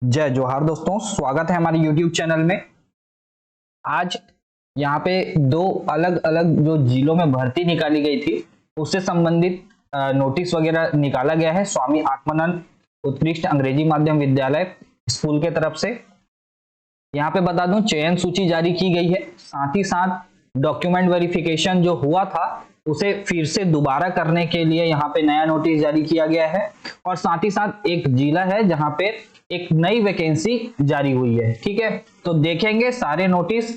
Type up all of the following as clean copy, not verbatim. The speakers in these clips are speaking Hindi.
जय जोहार दोस्तों, स्वागत है हमारे YouTube चैनल में। आज यहाँ पे दो अलग अलग जो जिलों में भर्ती निकाली गई थी उससे संबंधित नोटिस वगैरह निकाला गया है स्वामी आत्मानंद उत्कृष्ट अंग्रेजी माध्यम विद्यालय स्कूल के तरफ से। यहाँ पे बता दूं, चयन सूची जारी की गई है, साथ ही साथ डॉक्यूमेंट वेरिफिकेशन जो हुआ था उसे फिर से दोबारा करने के लिए यहाँ पे नया नोटिस जारी किया गया है। और साथ ही साथ एक जिला है जहाँ पे एक नई वैकेंसी जारी हुई है। ठीक है, तो देखेंगे सारे नोटिस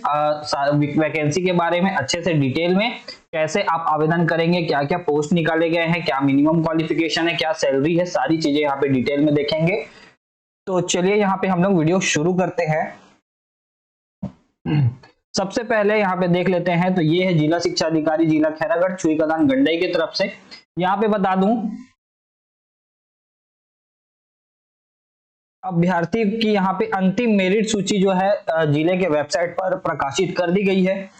वैकेंसी के बारे में अच्छे से डिटेल में, कैसे आप आवेदन करेंगे, क्या क्या पोस्ट निकाले गए हैं, क्या मिनिमम क्वालिफिकेशन है, क्या सैलरी है, सारी चीजें यहाँ पे डिटेल में देखेंगे। तो चलिए यहाँ पे हम लोग वीडियो शुरू करते हैं। सबसे पहले यहाँ पे देख लेते हैं, तो ये है जिला शिक्षा अधिकारी जिला खैरागढ़ छुईकदान गंडई की तरफ से। यहाँ पे बता दूं, अभ्यर्थी की यहाँ पे अंतिम मेरिट सूची जो है जिले के वेबसाइट पर प्रकाशित कर दी गई है।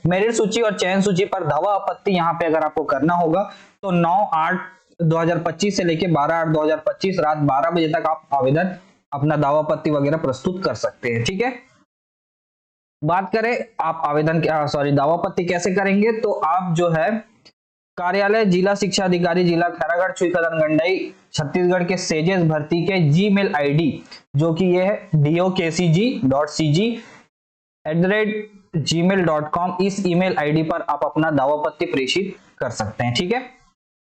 मेरिट सूची और चयन सूची पर दावा आपत्ति यहाँ पे अगर आपको करना होगा तो 9/8/2025 से लेके 12/8/2025 रात 12 बजे तक आप आवेदन अपना दावा आपत्ति वगैरह प्रस्तुत कर सकते हैं। ठीक है, बात करें आप आवेदन दावा आपत्ति कैसे करेंगे, तो आप जो है कार्यालय जिला शिक्षा अधिकारी जिला खैरागढ़ छुईकदान गंडई छत्तीसगढ़ के सेजेस भर्ती के जीमेल आईडी जो कि ये है dokcg.cg@gmail.com, इस ईमेल आईडी पर आप अपना दावापत्ति प्रेषित कर सकते हैं। ठीक है,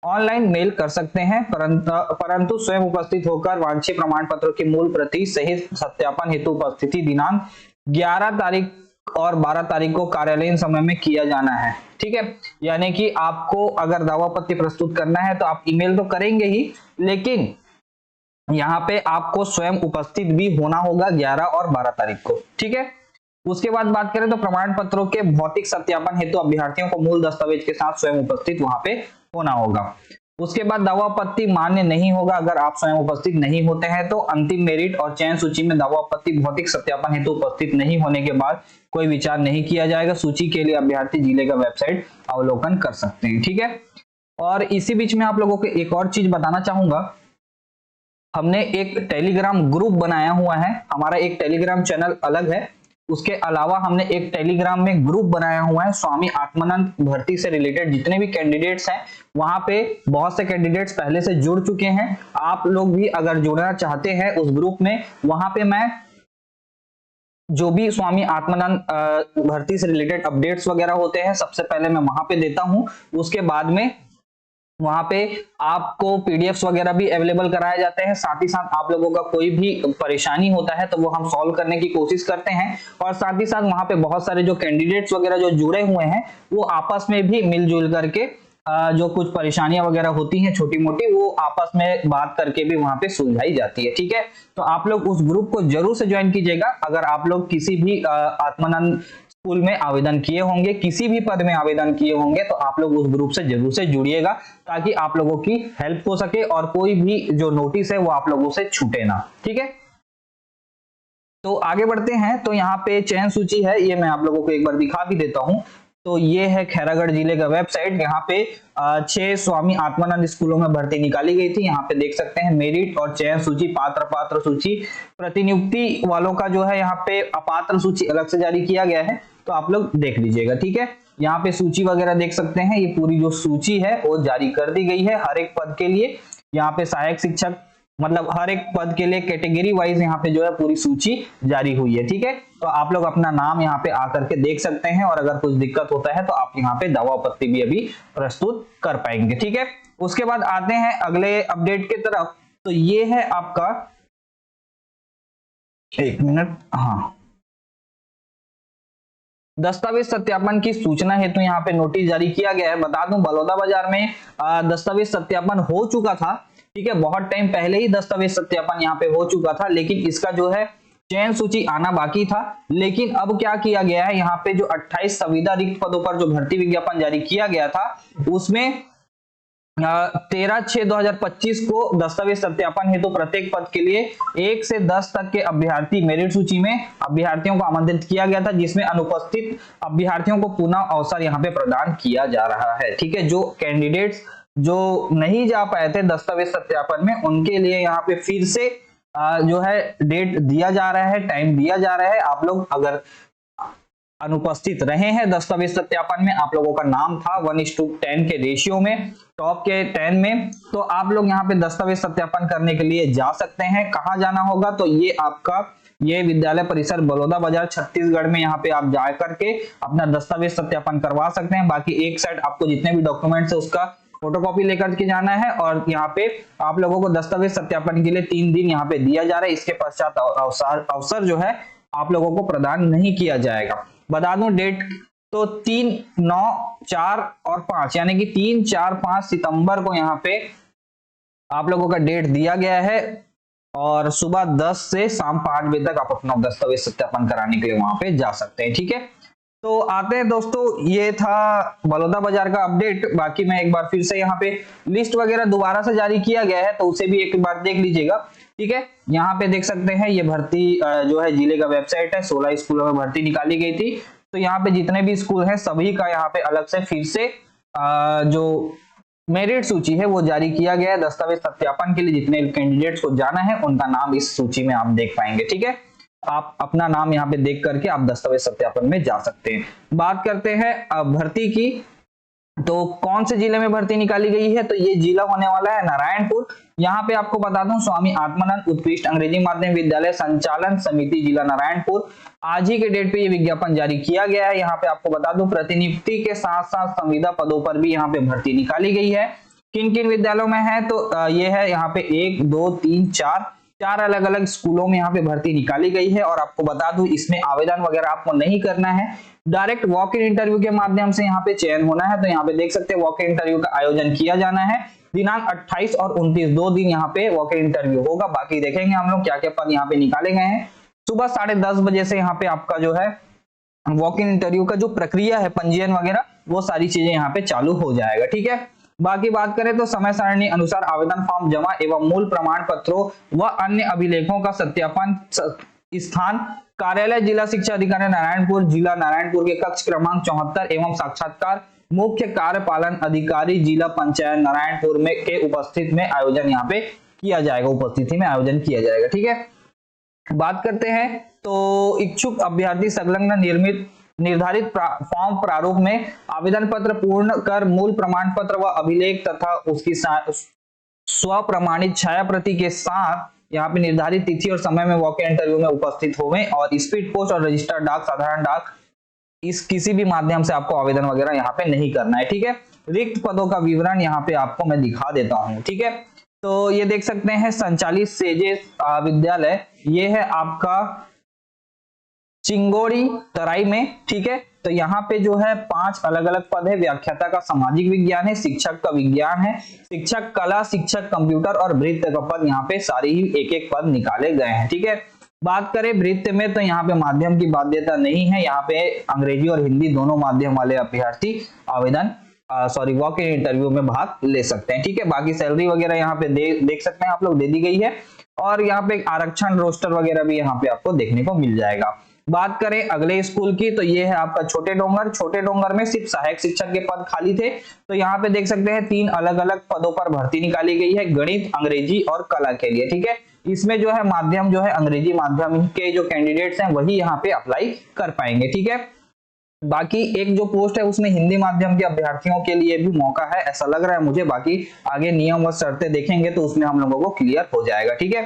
ऑनलाइन मेल कर सकते हैं, परंतु स्वयं उपस्थित होकर वांछित प्रमाण पत्रों की मूल प्रति सहित सत्यापन हेतु उपस्थिति दिनांक 11 तारीख और 12 तारीख को कार्यालयीन समय में किया जाना है। ठीक है, यानी कि आपको अगर दावापत्ति प्रस्तुत करना है तो आप ईमेल तो करेंगे ही, लेकिन यहाँ पे आपको स्वयं उपस्थित भी होना होगा 11 और 12 तारीख को। ठीक है, उसके बाद बात करें तो प्रमाण पत्रों के भौतिक सत्यापन हेतु अभ्यर्थियों को मूल दस्तावेज के साथ स्वयं उपस्थित वहां पे होना होगा। उसके बाद दावापत्ति मान्य नहीं होगा अगर आप स्वयं उपस्थित नहीं होते हैं, तो अंतिम मेरिट और चयन सूची में दावापत्ति भौतिक सत्यापन हेतु उपस्थित नहीं होने के बाद कोई विचार नहीं किया जाएगा। सूची के लिए अभ्यर्थी जिले का वेबसाइट अवलोकन कर सकते हैं। ठीक है, और इसी बीच में आप लोगों को एक और चीज बताना चाहूंगा, हमने एक टेलीग्राम ग्रुप बनाया हुआ है, हमारा एक टेलीग्राम चैनल अलग है, उसके अलावा हमने एक टेलीग्राम में ग्रुप बनाया हुआ है स्वामी आत्मानंद भर्ती से रिलेटेड जितने भी कैंडिडेट्स हैं, वहां पे बहुत से कैंडिडेट्स पहले से जुड़ चुके हैं। आप लोग भी अगर जुड़ना चाहते हैं उस ग्रुप में, वहां पे मैं जो भी स्वामी आत्मानंद भर्ती से रिलेटेड अपडेट्स वगैरह होते हैं सबसे पहले मैं वहां पे देता हूं, उसके बाद में वहां पे आपको पीडीएफ्स वगैरह भी अवेलेबल कराए जाते हैं। साथ ही साथ आप लोगों का कोई भी परेशानी होता है तो वो हम सॉल्व करने की कोशिश करते हैं। और साथ ही साथ वहां पे बहुत सारे जो कैंडिडेट्स वगैरह जो जुड़े हुए हैं वो आपस में भी मिलजुल करके जो कुछ परेशानियां वगैरह होती हैं छोटी मोटी, वो आपस में बात करके भी वहां पे सुलझाई जाती है। ठीक है, तो आप लोग उस ग्रुप को जरूर से ज्वाइन कीजिएगा। अगर आप लोग किसी भी आत्मानंद स्कूल में आवेदन किए होंगे, किसी भी पद में आवेदन किए होंगे, तो आप लोग उस ग्रुप से जरूर से जुड़िएगा ताकि आप लोगों की हेल्प हो सके और कोई भी जो नोटिस है वो आप लोगों से छूटे ना। ठीक है, तो आगे बढ़ते हैं। तो यहाँ पे चयन सूची है, ये मैं आप लोगों को एक बार दिखा भी देता हूँ। तो ये है खैरागढ़ जिले का वेबसाइट, यहाँ पे 6 स्वामी आत्मानंद स्कूलों में भर्ती निकाली गई थी। यहाँ पे देख सकते हैं मेरिट और चयन सूची, पात्र सूची, प्रतिनियुक्ति वालों का जो है यहाँ पे अपात्र सूची अलग से जारी किया गया है, तो आप लोग देख लीजिएगा। ठीक है, यहाँ पे सूची वगैरह देख सकते हैं, ये पूरी जो सूची है वो जारी कर दी गई है हर एक पद के लिए। यहाँ पे सहायक शिक्षक मतलब हर एक पद के लिए कैटेगरी वाइज यहाँ पे जो है पूरी सूची जारी हुई है। ठीक है, तो आप लोग अपना नाम यहाँ पे आकर के देख सकते हैं और अगर कुछ दिक्कत होता है तो आप यहाँ पे दावा आपत्ति भी अभी प्रस्तुत कर पाएंगे। ठीक है, उसके बाद आते हैं अगले अपडेट की तरफ। तो ये है आपका, एक मिनट, हाँ, दस्तावेज सत्यापन की सूचना हेतु यहाँ पे नोटिस जारी किया गया है। बता दूं, बलौदाबाजार में दस्तावेज सत्यापन हो चुका था। ठीक है, बहुत टाइम पहले ही दस्तावेज सत्यापन यहाँ पे हो चुका था, लेकिन इसका जो है चयन सूची आना बाकी था। लेकिन अब क्या किया गया है, यहाँ पे जो 28 संविदा रिक्त पदों पर जो भर्ती विज्ञापन जारी किया गया था उसमें 13/6/2025 को दस्तावेज सत्यापन हेतु प्रत्येक पद के लिए 1 से 10 तक के अभ्यर्थी मेरिट सूची में अभ्यर्थियों को आमंत्रित किया गया था, जिसमें अनुपस्थित अभ्यर्थियों को पुनः अवसर यहाँ पे प्रदान किया जा रहा है। ठीक है, जो कैंडिडेट्स जो नहीं जा पाए थे दस्तावेज सत्यापन में, उनके लिए यहाँ पे फिर से जो है डेट दिया जा रहा है, टाइम दिया जा रहा है। आप लोग अगर अनुपस्थित रहे हैं दस्तावेज सत्यापन में, आप लोगों का नाम था 1:10 के रेशियो में, टॉप के 10 में, तो आप लोग यहाँ पे दस्तावेज सत्यापन करने के लिए जा सकते हैं। कहाँ जाना होगा? तो ये आपका ये विद्यालय परिसर बलौदा बाजार छत्तीसगढ़ में यहाँ पे आप जा करके अपना दस्तावेज सत्यापन करवा सकते हैं। बाकी एक साइड आपको जितने भी डॉक्यूमेंट्स है उसका फोटोकॉपी लेकर के जाना है, और यहाँ पे आप लोगों को दस्तावेज सत्यापन के लिए 3 दिन यहाँ पे दिया जा रहा है। इसके पश्चात अवसर जो है आप लोगों को प्रदान नहीं किया जाएगा। बता दूं डेट तो 3, 9, 4 और 5 यानी कि 3, 4, 5 सितंबर को यहाँ पे आप लोगों का डेट दिया गया है, और सुबह 10 से शाम 5 बजे तक आप अपना दस्तावेज सत्यापन कराने के लिए वहां पे जा सकते हैं। ठीक है, तो आते हैं दोस्तों, ये था बलौदा बाजार का अपडेट। बाकी मैं एक बार फिर से यहाँ पे लिस्ट वगैरह दोबारा से जारी किया गया है, तो उसे भी एक बार देख लीजिएगा। ठीक है, यहाँ पे देख सकते हैं ये भर्ती जो है जिले का वेबसाइट है, 16 स्कूलों में भर्ती निकाली गई थी। तो यहाँ पे जितने भी स्कूल हैं सभी का यहाँ पे अलग से फिर से जो मेरिट सूची है वो जारी किया गया है। दस्तावेज सत्यापन के लिए जितने कैंडिडेट्स को जाना है उनका नाम इस सूची में आप देख पाएंगे। ठीक है, आप अपना नाम यहाँ पे देख करके आप दस्तावेज सत्यापन में जा सकते हैं। बात करते हैं भर्ती की, तो कौन से जिले में भर्ती निकाली गई है? तो ये जिला होने वाला है नारायणपुर। यहाँ पे आपको बता दूं, स्वामी आत्मानंद उत्कृष्ट अंग्रेजी माध्यम विद्यालय संचालन समिति जिला नारायणपुर, आज ही के डेट पे ये विज्ञापन जारी किया गया है। यहाँ पे आपको बता दूं प्रतिनियुक्ति के साथ साथ संविदा पदों पर भी यहाँ पे भर्ती निकाली गई है। किन किन विद्यालयों में है? तो ये है यहाँ पे 1, 2, 3, 4 अलग अलग स्कूलों में यहाँ पे भर्ती निकाली गई है। और आपको बता दूं इसमें आवेदन वगैरह आपको नहीं करना है, डायरेक्ट वॉक इन इंटरव्यू के माध्यम से यहाँ पे चयन होना है। तो यहाँ पे देख सकते हैं वॉक इन इंटरव्यू का आयोजन किया जाना है दिनांक 28 और 29, 2 दिन यहाँ पे वॉक इन इंटरव्यू होगा। बाकी देखेंगे हम लोग क्या क्या पद यहाँ पे निकाले गए हैं। सुबह 10:30 बजे से यहाँ पे आपका जो है वॉक इन इंटरव्यू का जो प्रक्रिया है, पंजीयन वगैरह, वो सारी चीजें यहाँ पे चालू हो जाएगा। ठीक है, बाकी बात करें तो समय सारणी अनुसार आवेदन फॉर्म जमा एवं मूल प्रमाण पत्रों व अन्य अभिलेखों का सत्यापन स्थान कार्यालय जिला शिक्षा अधिकारी नारायणपुर, जिला नारायणपुर के कक्ष क्रमांक 74 एवं साक्षात्कार मुख्य कार्यपालन अधिकारी जिला पंचायत नारायणपुर में के उपस्थित में आयोजन यहाँ पे किया जाएगा, उपस्थिति में आयोजन किया जाएगा। ठीक है, बात करते हैं तो इच्छुक अभ्यर्थी संलग्न निर्धारित फॉर्म प्रारूप में आवेदन पत्र पूर्ण कर मूल प्रमाण पत्र व अभिलेख तथा उसकी स्व प्रमाणित छाया प्रति के साथ यहाँ पे निर्धारित तिथि और समय में वॉक इन इंटरव्यू में उपस्थित होवें, और स्पीड पोस्ट और रजिस्टर्ड डाक, साधारण डाक, इस किसी भी माध्यम से आपको आवेदन वगैरह यहाँ पे नहीं करना है। ठीक है, रिक्त पदों का विवरण यहाँ पे आपको मैं दिखा देता हूँ। ठीक है, तो ये देख सकते हैं संचालित सेजे विद्यालय, ये है आपका चिंगोड़ी तराई में। ठीक है, तो यहाँ पे जो है 5 अलग अलग पद है। व्याख्याता का सामाजिक विज्ञान है, शिक्षक का विज्ञान है, शिक्षक कला, शिक्षक कंप्यूटर और भृत्य का पद यहाँ पे सारे ही एक एक पद निकाले गए हैं। ठीक है, बात करें भृत्य में तो यहाँ पे माध्यम की बाध्यता नहीं है, यहाँ पे अंग्रेजी और हिंदी दोनों माध्यम वाले अभ्यर्थी आवेदन वॉक इन इंटरव्यू में भाग ले सकते हैं। ठीक है, बाकी सैलरी वगैरह यहाँ पे देख सकते हैं आप लोग, दे दी गई है, और यहाँ पे आरक्षण रोस्टर वगैरह भी यहाँ पे आपको देखने को मिल जाएगा। बात करें अगले स्कूल की, तो ये है आपका छोटे डोंगर। छोटे डोंगर में सिर्फ सहायक शिक्षक के पद खाली थे, तो यहाँ पे देख सकते हैं 3 अलग अलग पदों पर भर्ती निकाली गई है, गणित, अंग्रेजी और कला के लिए। ठीक है, इसमें जो है माध्यम जो है अंग्रेजी माध्यम के जो कैंडिडेट्स हैं वही यहाँ पे अप्लाई कर पाएंगे। ठीक है, बाकी एक जो पोस्ट है उसमें हिंदी माध्यम के अभ्यर्थियों के लिए भी मौका है, ऐसा लग रहा है मुझे। बाकी आगे नियम व शर्तें देखेंगे तो उसमें हम लोगों को क्लियर हो जाएगा। ठीक है,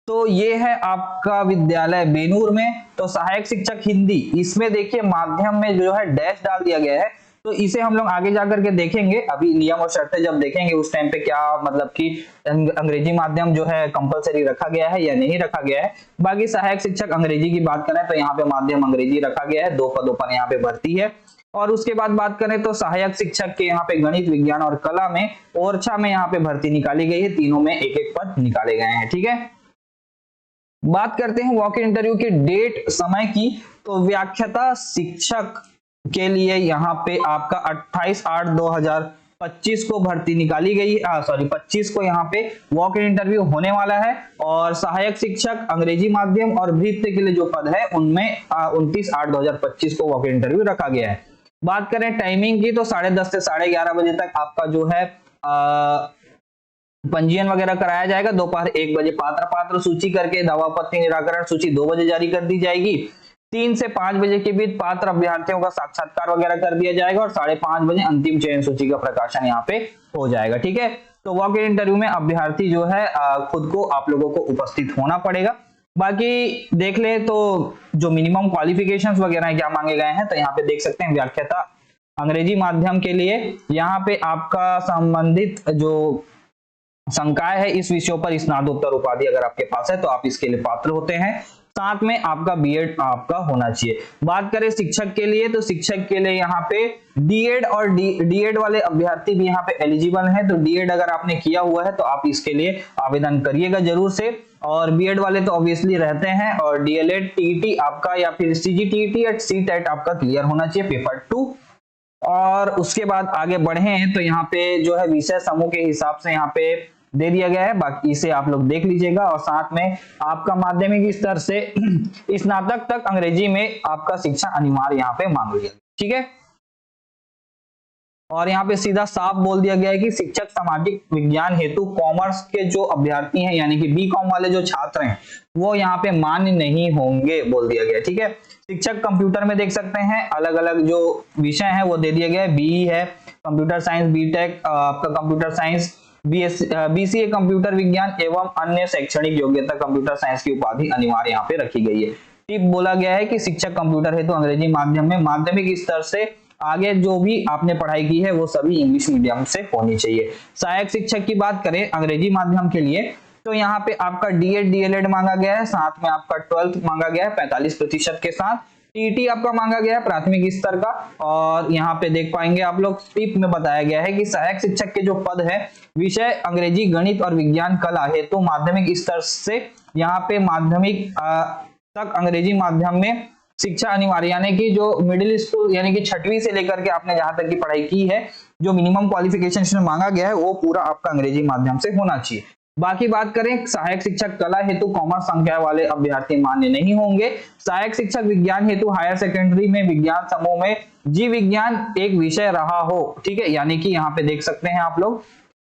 तो ये है आपका विद्यालय बेनूर में। तो सहायक शिक्षक हिंदी, इसमें देखिए माध्यम में जो है डैश डाल दिया गया है, तो इसे हम लोग आगे जाकर के देखेंगे। अभी नियम और शर्तें जब देखेंगे उस टाइम पे क्या मतलब कि अंग्रेजी माध्यम जो है कंपलसरी रखा गया है या नहीं रखा गया है। बाकी सहायक शिक्षक अंग्रेजी की बात करें तो यहाँ पे माध्यम अंग्रेजी रखा गया है, 2 पदों पर यहाँ पे भर्ती है। और उसके बाद बात करें तो सहायक शिक्षक के यहाँ पे गणित, विज्ञान और कला में ओरछा में यहाँ पे भर्ती निकाली गई है, तीनों में एक एक पद निकाले गए हैं। ठीक है, बात करते हैं वॉक इन इंटरव्यू के डेट समय की, तो व्याख्याता शिक्षक के लिए यहाँ पे आपका 28/8/2025 को भर्ती निकाली गई है, 25 को यहाँ पे वॉक इन इंटरव्यू होने वाला है। और सहायक शिक्षक अंग्रेजी माध्यम और भृत्य के लिए जो पद है उनमें 29/8/2025 को वॉक इन इंटरव्यू रखा गया है। बात करें टाइमिंग की, तो 10:30 से 11:30 बजे तक आपका जो है पंजीयन वगैरह कराया जाएगा। दोपहर 1 बजे पात्र सूची करके दावापत्ति निराकरण सूची 2 बजे जारी कर दी जाएगी। 3 से 5 बजे के बीच पात्र अभ्यर्थियों का साक्षात्कार वगैरह कर दिया जाएगा और 5:30 बजे अंतिम चयन सूची का प्रकाशन यहाँ पे हो जाएगा। ठीक है, तो वॉक इन इंटरव्यू में अभ्यर्थी जो है खुद को आप लोगों को उपस्थित होना पड़ेगा। बाकी देख ले तो जो मिनिमम क्वालिफिकेशंस वगैरह क्या मांगे गए हैं, तो यहाँ पे देख सकते हैं व्याख्याता अंग्रेजी माध्यम के लिए यहाँ पे आपका संबंधित जो संकाय है इस विषयों पर स्नातकोत्तर उपाधि अगर आपके पास है तो आप इसके लिए पात्र होते हैं। साथ में आपका बीएड आपका होना चाहिए। बात करें शिक्षक के लिए, तो शिक्षक के लिए यहाँ पे डीएड और डीएड वाले अभ्यर्थी भी यहाँ पे एलिजिबल हैं। तो डीएड अगर आपने किया हुआ है तो आप इसके लिए आवेदन करिएगा जरूर से। और बीएड वाले तो ऑब्वियसली रहते हैं। और डीएलएड, टीईटी आपका या फिर सीजीटीईटी या सीटेट आपका क्लियर होना चाहिए पेपर 2। और उसके बाद आगे बढ़े तो यहाँ पे जो है विषय समूह के हिसाब से यहाँ पे दे दिया गया है, बाकी इसे आप लोग देख लीजिएगा। और साथ में आपका माध्यमिक स्तर से स्नातक तक अंग्रेजी में आपका शिक्षा अनिवार्य यहाँ पे मांग लिया। ठीक है, और यहाँ पे सीधा साफ बोल दिया गया है कि शिक्षक सामाजिक विज्ञान हेतु कॉमर्स के जो अभ्यर्थी हैं यानी कि बीकॉम वाले जो छात्र हैं वो यहाँ पे मान्य नहीं होंगे बोल दिया गया। ठीक है, शिक्षक कंप्यूटर में देख सकते हैं अलग अलग जो विषय हैं वो दे दिया गया है। बीई है कंप्यूटर साइंस, बीटेक आपका कंप्यूटर साइंस, बीसीए कंप्यूटर विज्ञान एवं अन्य शैक्षणिक योग्यता कंप्यूटर साइंस की उपाधि अनिवार्य यहाँ पे रखी गई है। टिप बोला गया है कि शिक्षक कंप्यूटर हेतु अंग्रेजी माध्यम में माध्यमिक स्तर से आगे जो भी आपने पढ़ाई की है वो सभी इंग्लिश मीडियम से होनी चाहिए। सहायक शिक्षक की बात करें अंग्रेजी माध्यम के लिए तो यहाँ पे आपका डीएड डीएलएड मांगा गया है, साथ में आपका 12th मांगा गया है 45% के साथ। टीटी आपका मांगा गया है प्राथमिक स्तर का। और यहाँ पे देख पाएंगे आप लोग टिप में बताया गया है कि सहायक शिक्षक के जो पद है विषय अंग्रेजी, गणित और विज्ञान कला हेतु माध्यमिक स्तर से यहाँ पे माध्यमिक तक अंग्रेजी माध्यम में शिक्षा अनिवार्य, यानी कि जो मिडिल स्कूल यानी कि 6वीं से लेकर के आपने जहां तक की पढ़ाई की है जो मिनिमम क्वालिफिकेशन मांगा गया है वो पूरा आपका अंग्रेजी माध्यम से होना चाहिए। बाकी बात करें सहायक शिक्षक कला हेतु कॉमर्स संकाय वाले अभ्यर्थी मान्य नहीं होंगे। सहायक शिक्षक विज्ञान हेतु हायर सेकेंडरी में विज्ञान समूह में जीव विज्ञान एक विषय रहा हो। ठीक है, यानी कि यहाँ पे देख सकते हैं आप लोग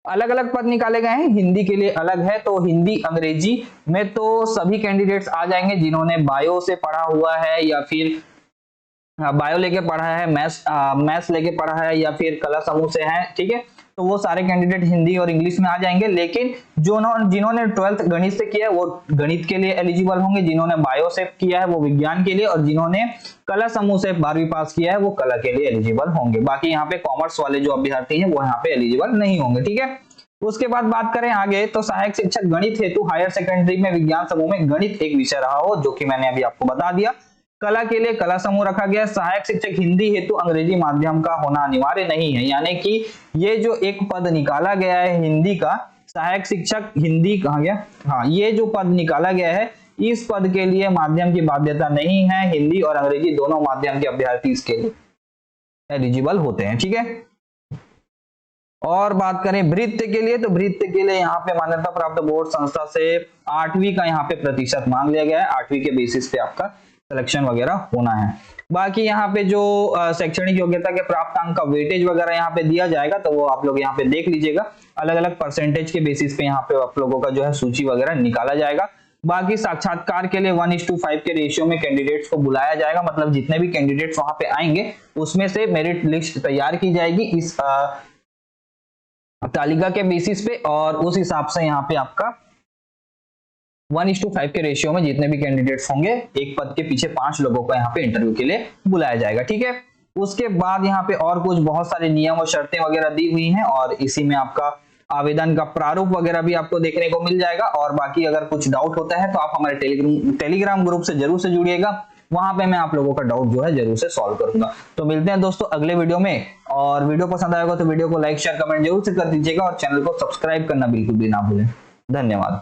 अलग अलग पद निकाले गए हैं। हिंदी के लिए अलग है, तो हिंदी अंग्रेजी में तो सभी कैंडिडेट्स आ जाएंगे जिन्होंने बायो से पढ़ा हुआ है या फिर बायो लेके पढ़ा है, मैथ्स लेके पढ़ा है या फिर कला समूह से है। ठीक है, तो वो सारे कैंडिडेट हिंदी और इंग्लिश में आ जाएंगे। लेकिन जिन्होंने 12th गणित से किया है वो गणित के लिए एलिजिबल होंगे, जिन्होंने बायो से किया है वो विज्ञान के लिए, और जिन्होंने कला समूह से 12वीं पास किया है वो कला के लिए एलिजिबल होंगे। बाकी यहाँ पे कॉमर्स वाले जो अभ्यर्थी हैं वो यहाँ पे एलिजिबल नहीं होंगे। ठीक है, उसके बाद बात करें आगे तो सहायक शिक्षक गणित हेतु हायर सेकेंडरी में विज्ञान समूह में गणित एक विषय रहा हो, जो कि मैंने अभी आपको बता दिया। कला के लिए कला समूह रखा गया। सहायक शिक्षक हिंदी हेतु अंग्रेजी माध्यम का होना अनिवार्य नहीं है, यानी कि ये जो एक पद निकाला गया है हिंदी का, सहायक शिक्षक हिंदी कहा गया, हाँ ये जो पद निकाला गया है इस पद के लिए माध्यम की बाध्यता नहीं है। हिंदी और अंग्रेजी दोनों माध्यम के अभ्यर्थी इसके लिए एलिजिबल होते हैं। ठीक है, और बात करें भृत्य के लिए तो भृत्य के लिए यहाँ पे मान्यता प्राप्त बोर्ड संस्था से 8वीं का यहाँ पे प्रतिशत मांग लिया गया है। 8वीं के बेसिस पे आपका सिलेक्शन वगैरह होना है। बाकी यहाँ पे जो शैक्षणिक योग्यता के प्राप्त अंक का वेटेज वगैरह यहाँ पे दिया जाएगा तो वो आप लोग यहाँ पे देख लीजिएगा। अलग अलग परसेंटेज के बेसिस पे यहाँ पे आप लोगों का जो है सूची वगैरह निकाला जाएगा। बाकी साक्षात्कार के लिए 1:5 के रेशियो में कैंडिडेट्स को बुलाया जाएगा, मतलब जितने भी कैंडिडेट्स वहां पे आएंगे उसमें से मेरिट लिस्ट तैयार की जाएगी इस तालिका के बेसिस पे, और उस हिसाब से यहाँ पे आपका 1:5 के रेशियो में जितने भी कैंडिडेट्स होंगे एक पद के पीछे 5 लोगों को यहाँ पे इंटरव्यू के लिए बुलाया जाएगा। ठीक है, उसके बाद यहाँ पे और कुछ बहुत सारे नियम और शर्तें वगैरह दी हुई हैं और इसी में आपका आवेदन का प्रारूप वगैरह भी आपको देखने को मिल जाएगा। और बाकी अगर कुछ डाउट होता है तो आप हमारे टेलीग्राम ग्रुप से जरूर से जुड़िएगा, वहां पे मैं आप लोगों का डाउट जो है जरूर से सॉल्व करूंगा। तो मिलते हैं दोस्तों अगले वीडियो में, और वीडियो पसंद आएगा तो वीडियो को लाइक शेयर कमेंट जरूर से कर दीजिएगा और चैनल को सब्सक्राइब करना बिल्कुल भी ना भूलें। धन्यवाद।